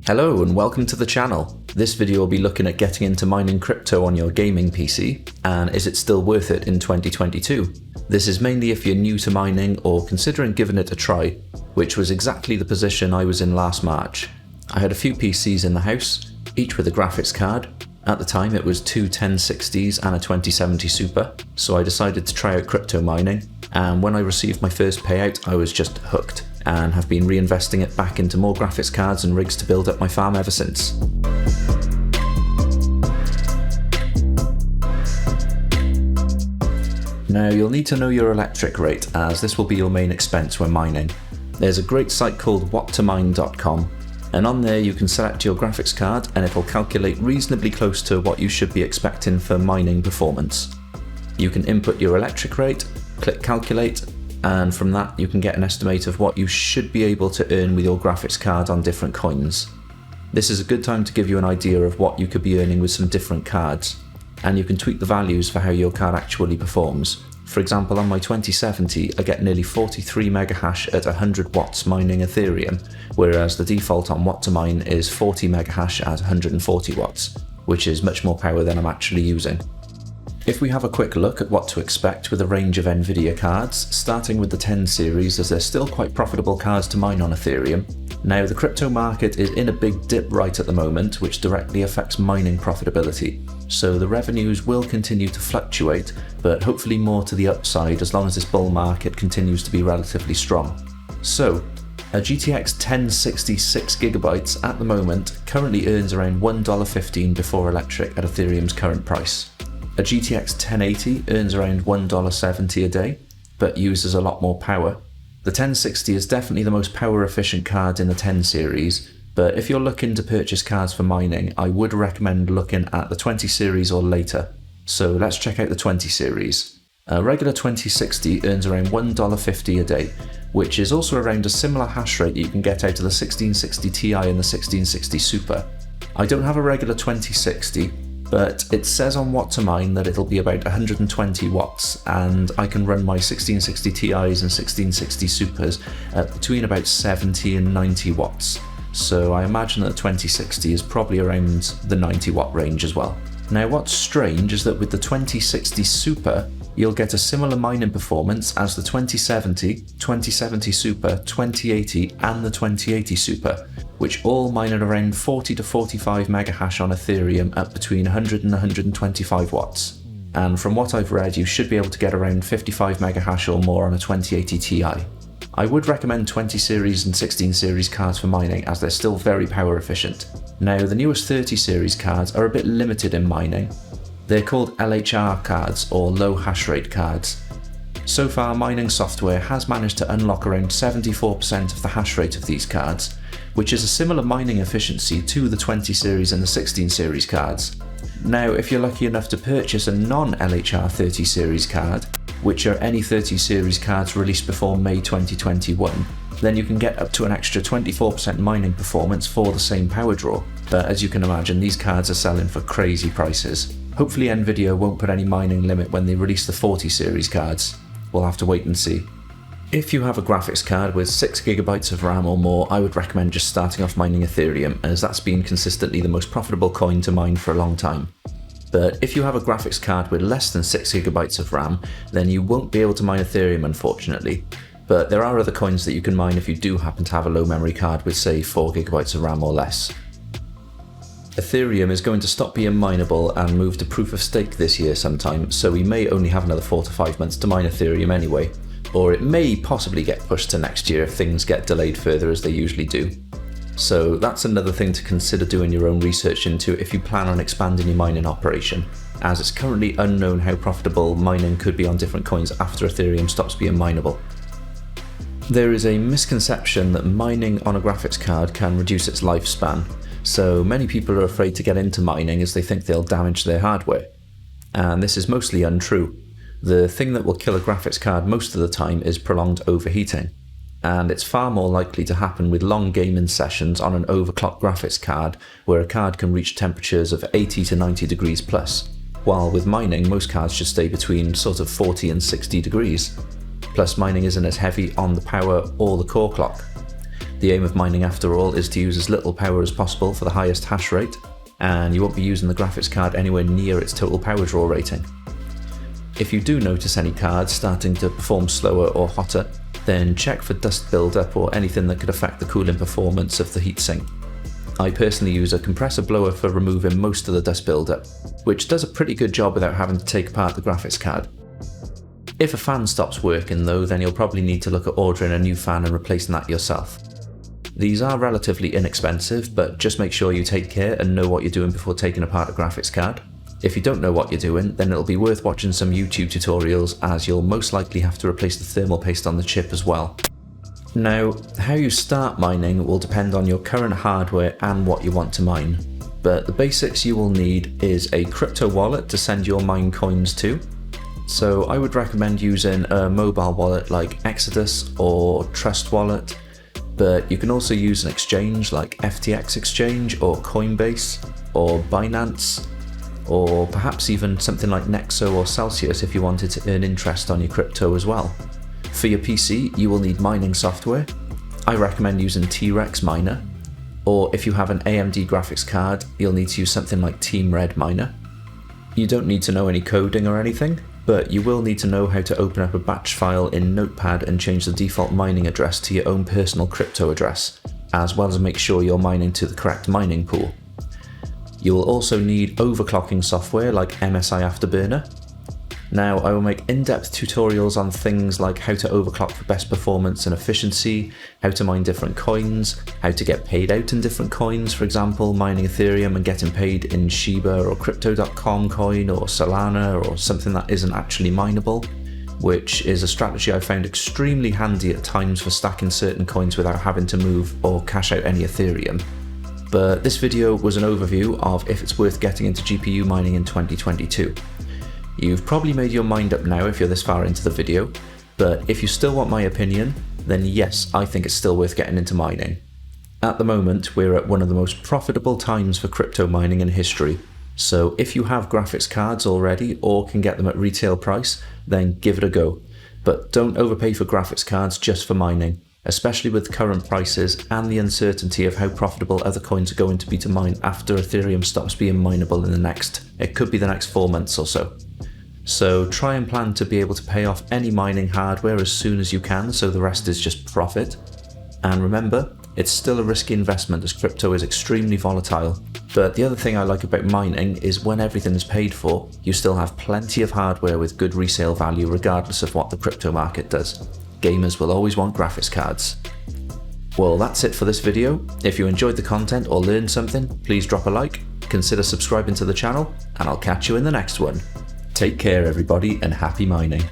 Hello and welcome to the channel. This video will be looking at getting into mining crypto on your gaming PC, and is it still worth it in 2022? This is mainly if you're new to mining or considering giving it a try, which was exactly the position I was in last March. I had a few PCs in the house, each with a graphics card. At the time it was two 1060s and a 2070 Super, so I decided to try out crypto mining, and when I received my first payout I was just hooked, and have been reinvesting it back into more graphics cards and rigs to build up my farm ever since. Now you'll need to know your electric rate, as this will be your main expense when mining. There's a great site called whattomine.com, and on there you can select your graphics card and it will calculate reasonably close to what you should be expecting for mining performance. You can input your electric rate, click calculate, and from that you can get an estimate of what you should be able to earn with your graphics card on different coins. This is a good time to give you an idea of what you could be earning with some different cards, and you can tweak the values for how your card actually performs. For example, on my 2070 I get nearly 43 megahash at 100 watts mining Ethereum, whereas the default on What2Mine is 40 megahash at 140 watts, which is much more power than I'm actually using. If we have a quick look at what to expect with a range of Nvidia cards, starting with the 10 series, as they're still quite profitable cards to mine on Ethereum. Now the crypto market is in a big dip right at the moment, which directly affects mining profitability, so the revenues will continue to fluctuate, but hopefully more to the upside as long as this bull market continues to be relatively strong. So, a GTX 1060 6GB at the moment currently earns around $1.15 before electric at Ethereum's current price. A GTX 1080 earns around $1.70 a day, but uses a lot more power. The 1060 is definitely the most power efficient card in the 10 series, but if you're looking to purchase cards for mining, I would recommend looking at the 20 series or later. So let's check out the 20 series. A regular 2060 earns around $1.50 a day, which is also around a similar hash rate you can get out of the 1660 Ti and the 1660 Super. I don't have a regular 2060, but it says on What2Mine that it'll be about 120 watts, and I can run my 1660 Ti's and 1660 Supers at between about 70 and 90 watts. So I imagine that the 2060 is probably around the 90 watt range as well. Now what's strange is that with the 2060 Super, you'll get a similar mining performance as the 2070, 2070 Super, 2080 and the 2080 Super, which all mine at around 40 to 45 megahash on Ethereum at between 100 and 125 watts. And from what I've read, you should be able to get around 55 megahash or more on a 2080 Ti. I would recommend 20 series and 16 series cards for mining, as they're still very power efficient. Now the newest 30 series cards are a bit limited in mining. They're called LHR cards, or low hash rate cards. So far, mining software has managed to unlock around 74% of the hash rate of these cards, which is a similar mining efficiency to the 20 series and the 16 series cards. Now, if you're lucky enough to purchase a non-LHR 30 series card, which are any 30 series cards released before May 2021, then you can get up to an extra 24% mining performance for the same power draw. But as you can imagine, these cards are selling for crazy prices. Hopefully Nvidia won't put any mining limit when they release the 40 series cards. We'll have to wait and see. If you have a graphics card with 6GB of RAM or more, I would recommend just starting off mining Ethereum, as that's been consistently the most profitable coin to mine for a long time. But if you have a graphics card with less than 6GB of RAM, then you won't be able to mine Ethereum, unfortunately. But there are other coins that you can mine if you do happen to have a low memory card with, say, 4GB of RAM or less. Ethereum is going to stop being mineable and move to proof of stake this year sometime, so we may only have another 4 to 5 months to mine Ethereum anyway. Or it may possibly get pushed to next year if things get delayed further, as they usually do. So that's another thing to consider doing your own research into if you plan on expanding your mining operation, as it's currently unknown how profitable mining could be on different coins after Ethereum stops being mineable. There is a misconception that mining on a graphics card can reduce its lifespan, so many people are afraid to get into mining as they think they'll damage their hardware. And this is mostly untrue. The thing that will kill a graphics card most of the time is prolonged overheating, and it's far more likely to happen with long gaming sessions on an overclocked graphics card, where a card can reach temperatures of 80 to 90 degrees plus, while with mining most cards should stay between sort of 40 and 60 degrees. Plus mining isn't as heavy on the power or the core clock. The aim of mining, after all, is to use as little power as possible for the highest hash rate, and you won't be using the graphics card anywhere near its total power draw rating. If you do notice any cards starting to perform slower or hotter, then check for dust buildup or anything that could affect the cooling performance of the heatsink. I personally use a compressor blower for removing most of the dust buildup, which does a pretty good job without having to take apart the graphics card. If a fan stops working though, then you'll probably need to look at ordering a new fan and replacing that yourself. These are relatively inexpensive, but just make sure you take care and know what you're doing before taking apart a graphics card. If you don't know what you're doing, then it'll be worth watching some YouTube tutorials, as you'll most likely have to replace the thermal paste on the chip as well. Now, how you start mining will depend on your current hardware and what you want to mine, but the basics you will need is a crypto wallet to send your mine coins to. So I would recommend using a mobile wallet like Exodus or Trust Wallet, but you can also use an exchange like FTX Exchange or Coinbase or Binance, or perhaps even something like Nexo or Celsius if you wanted to earn interest on your crypto as well. For your PC, you will need mining software. I recommend using T-Rex Miner, or if you have an AMD graphics card, you'll need to use something like Team Red Miner. You don't need to know any coding or anything, but you will need to know how to open up a batch file in Notepad and change the default mining address to your own personal crypto address, as well as make sure you're mining to the correct mining pool. You will also need overclocking software like MSI Afterburner. Now, I will make in-depth tutorials on things like how to overclock for best performance and efficiency, how to mine different coins, how to get paid out in different coins, for example, mining Ethereum and getting paid in Shiba or Crypto.com coin or Solana or something that isn't actually mineable, which is a strategy I found extremely handy at times for stacking certain coins without having to move or cash out any Ethereum. But this video was an overview of if it's worth getting into GPU mining in 2022. You've probably made your mind up now if you're this far into the video, but if you still want my opinion, then yes, I think it's still worth getting into mining. At the moment, we're at one of the most profitable times for crypto mining in history, so if you have graphics cards already or can get them at retail price, then give it a go. But don't overpay for graphics cards just for mining, especially with current prices and the uncertainty of how profitable other coins are going to be to mine after Ethereum stops being mineable in it could be the next 4 months or so. So try and plan to be able to pay off any mining hardware as soon as you can, so the rest is just profit. And remember, it's still a risky investment as crypto is extremely volatile. But the other thing I like about mining is when everything is paid for, you still have plenty of hardware with good resale value regardless of what the crypto market does. Gamers will always want graphics cards. Well, that's it for this video. If you enjoyed the content or learned something, please drop a like, consider subscribing to the channel, and I'll catch you in the next one. Take care everybody, and happy mining.